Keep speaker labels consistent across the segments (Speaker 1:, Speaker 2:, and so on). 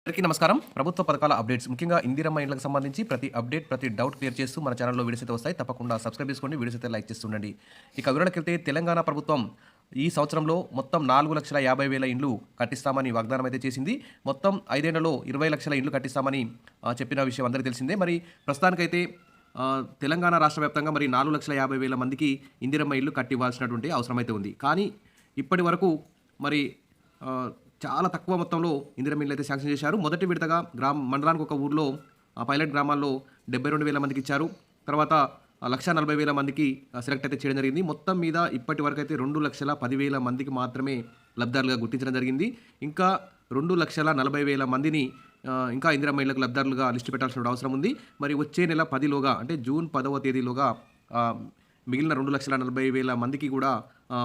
Speaker 1: అందరికీ నమస్కారం. ప్రభుత్వ పథకాల అప్డేట్స్ ముఖ్యంగా ఇందిరమ్మ ఇండ్లకు సంబంధించి ప్రతి అప్డేట్, ప్రతి డౌట్ క్లియర్ చేస్తూ మన ఛానెల్‌లో వీడియోస్ అయితే వస్తాయి. తప్పకుండా సబ్స్క్రైబ్ చేసుకోండి. వీడియోస్ అయితే లైక్ చేస్తుండండి. ఇక వివరాలకెళ్తే తెలంగాణ ప్రభుత్వం ఈ సంవత్సరంలో మొత్తం 4,50,000 ఇండ్లు కట్టిస్తామని వాగ్దానం అయితే చేసింది. మొత్తం 5 ఏళ్లలో 20 లక్షల ఇండ్లు కట్టిస్తామని చెప్పిన విషయం అందరికీ తెలిసిందే. మరి ప్రస్తుతానికైతే తెలంగాణ రాష్ట్ర వ్యాప్తంగా మరి 4,50,000 మందికి ఇందిరమ్మ ఇల్లు కట్టివ్వాల్సినటువంటి అవసరం అయితే ఉంది. కానీ ఇప్పటి వరకు మరి చాలా తక్కువ మొత్తంలో ఇందిరమ్మ ఇళ్ళు అయితే శాంక్షన్ చేశారు. మొదటి విడతగా మండలానికి ఒక ఊర్లో పైలట్ గ్రామాల్లో 72,000 మందికి ఇచ్చారు. తర్వాత 1,40,000 మందికి సెలెక్ట్ అయితే చేయడం జరిగింది. మొత్తం మీద ఇప్పటి వరకు అయితే 2,10,000 మందికి మాత్రమే లబ్ధిదారులుగా గుర్తించడం జరిగింది. ఇంకా 2,40,000 మందిని ఇంకా ఇందిరమ్మ ఇళ్లకు లబ్ధిదారులుగా లిస్టు పెట్టాల్సిన అవసరం ఉంది. మరి వచ్చే నెల 10లోగా అంటే జూన్ 10వ తేదీలోగా మిగిలిన 2,40,000 మందికి కూడా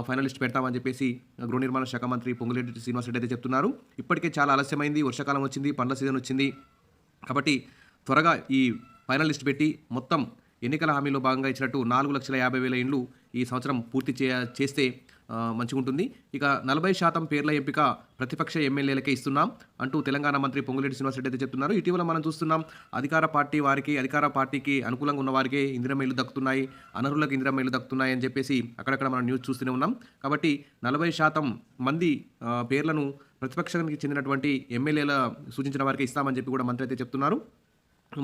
Speaker 1: ఫైనల్ లిస్ట్ పెడతామని చెప్పేసి గృహ నిర్మాణ శాఖ మంత్రి పొంగులేటి శ్రీనివాసరెడ్డి అయితే చెప్తున్నారు. ఇప్పటికే చాలా ఆలస్యమైంది, వర్షాకాలం వచ్చింది, పండ్ల సీజన్ వచ్చింది. కాబట్టి త్వరగా ఈ ఫైనల్ లిస్ట్ పెట్టి మొత్తం ఎన్నికల హామీలో భాగంగా ఇచ్చినట్టు 4,50,000 ఇండ్లు ఈ సంవత్సరం పూర్తి చేస్తే మంచిగా ఉంటుంది. ఇక 40% పేర్ల ఎంపిక ప్రతిపక్ష ఎమ్మెల్యేలకే ఇస్తున్నాం అంటూ తెలంగాణ మంత్రి పొంగులేటి శ్రీనివాసరెడ్డి అయితే చెప్తున్నారు. ఇటీవల మనం చూస్తున్నాం అధికార పార్టీకి అనుకూలంగా ఉన్న వారికే ఇందిరమ్మ ఇల్లు దక్కుతున్నాయి, అనర్హులకు ఇందిరమ్మ ఇల్లు దక్కుతున్నాయి అని చెప్పేసి అక్కడక్కడ మనం న్యూస్ చూస్తూనే ఉన్నాం. కాబట్టి 40% మంది పేర్లను ప్రతిపక్షానికి చెందినటువంటి ఎమ్మెల్యేల సూచించిన వారికి ఇస్తామని చెప్పి కూడా మంత్రి అయితే చెప్తున్నారు.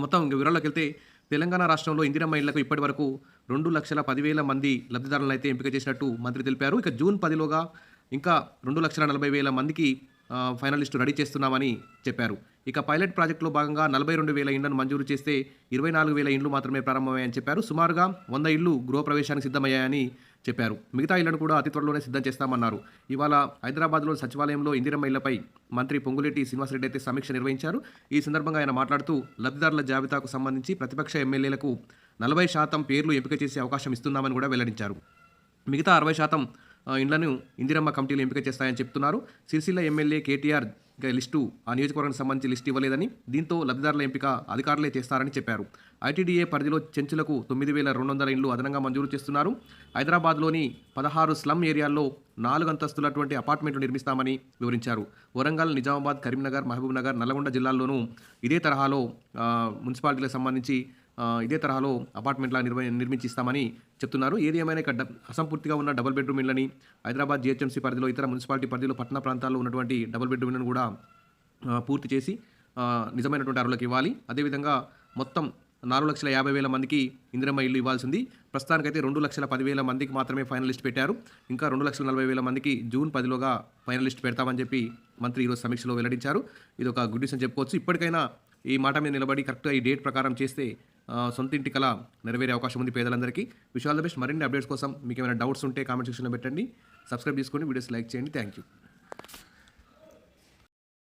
Speaker 1: మొత్తం వివరాల్లోకి వెళ్తే తెలంగాణ రాష్ట్రంలో ఇందిరమ్మ ఇళ్లకు ఇప్పటి వరకు 2,10,000 మంది లబ్ధిదారులను అయితే ఎంపిక చేసినట్టు మంత్రి తెలిపారు. ఇక జూన్ 10లోగా ఇంకా 2,40,000 మందికి ఫైనల్ లిస్టు రెడీ చేస్తున్నామని చెప్పారు. ఇక పైలట్ ప్రాజెక్టులో భాగంగా 42,000 ఇండ్లను మంజూరు చేస్తే 24,000 ఇండ్లు మాత్రమే ప్రారంభమయ్యాయని చెప్పారు. సుమారుగా 100 ఇళ్లు గృహప్రవేశానికి సిద్ధమయ్యాయని చెప్పారు. మిగతా ఇళ్లను కూడా అతి త్వరలోనే సిద్ధం చేస్తామన్నారు. ఇవాళ హైదరాబాద్లో సచివాలయంలో ఇందిరమ్మ ఇళ్లపై మంత్రి పొంగులేటి శ్రీనివాసరెడ్డి అయితే సమీక్ష నిర్వహించారు. ఈ సందర్భంగా ఆయన మాట్లాడుతూ లబ్ధిదారుల జాబితాకు సంబంధించి ప్రతిపక్ష ఎమ్మెల్యేలకు 40% పేర్లు ఎంపిక చేసే అవకాశం ఇస్తున్నామని కూడా వెల్లడించారు. మిగతా 60% ఇండ్లను ఇందిరమ్మ కమిటీలు ఎంపిక చేస్తాయని చెప్తున్నారు. సిరిసిల్ల ఎమ్మెల్యే కేటీఆర్ లిస్టు ఆ నియోజకవర్గానికి సంబంధించి లిస్టు ఇవ్వలేదని, దీంతో లబ్ధిదారుల ఎంపిక అధికారులే చేస్తారని చెప్పారు. ఐటీడీఏ పరిధిలో చెంచులకు 9,200 ఇండ్లు అదనంగా మంజూరు చేస్తున్నారు. హైదరాబాద్లోని 16 స్లమ్ ఏరియాల్లో 4 అంతస్తులటువంటి అపార్ట్మెంట్లు నిర్మిస్తామని వివరించారు. వరంగల్, నిజామాబాద్, కరీంనగర్, మహబూబ్ నగర్, నల్గొండ జిల్లాల్లోనూ ఇదే తరహాలో మున్సిపాలిటీలకు సంబంధించి ఇదే తరహాలో అపార్ట్మెంట్ల నిర్మించి ఇస్తామని చెప్తున్నారు. ఏది ఏమైనా ఇక్కడ అసంపూర్తిగా ఉన్న డబుల్ బెడ్రూమ్ ఇళ్ళని హైదరాబాద్ జీహెచ్ఎంసీ పరిధిలో, ఇతర మున్సిపాలిటీ పరిధిలో, పట్టణ ప్రాంతాల్లో ఉన్నటువంటి డబుల్ బెడ్రూమ్ ఇళ్ళను కూడా పూర్తి చేసి నిజమైనటువంటి అర్హులకు ఇవ్వాలి. అదేవిధంగా మొత్తం 4,50,000 మందికి ఇందిరమ్మ ఇల్లు ఇవ్వాల్సింది. ప్రస్తుతానికైతే 2,10,000 మందికి మాత్రమే ఫైనల్ లిస్ట్ పెట్టారు. ఇంకా 2,40,000 మందికి జూన్ 10లోగా ఫైనల్ లిస్ట్ పెడతామని చెప్పి మంత్రి ఈరోజు సమీక్షలో వెల్లడించారు. ఇది ఒక గుడ్ న్యూస్ అని చెప్పుకోవచ్చు. ఇప్పటికైనా ఈ మాట మీద నిలబడి కరెక్ట్గా ఈ డేట్ ప్రకారం చేస్తే సొంత ఇంటి కల నెరవేరే అవకాశం ఉంది పేదలందరికీ. Wish all the best. మరిన్ని అప్డేట్స్ కోసం మీకు ఏమైనా డౌట్స్ ఉంటే కామెంట్ సెక్షన్లో పెట్టండి. సబ్స్క్రైబ్ చేసుకోండి, వీడియోస్ లైక్ చేయండి. Thank you.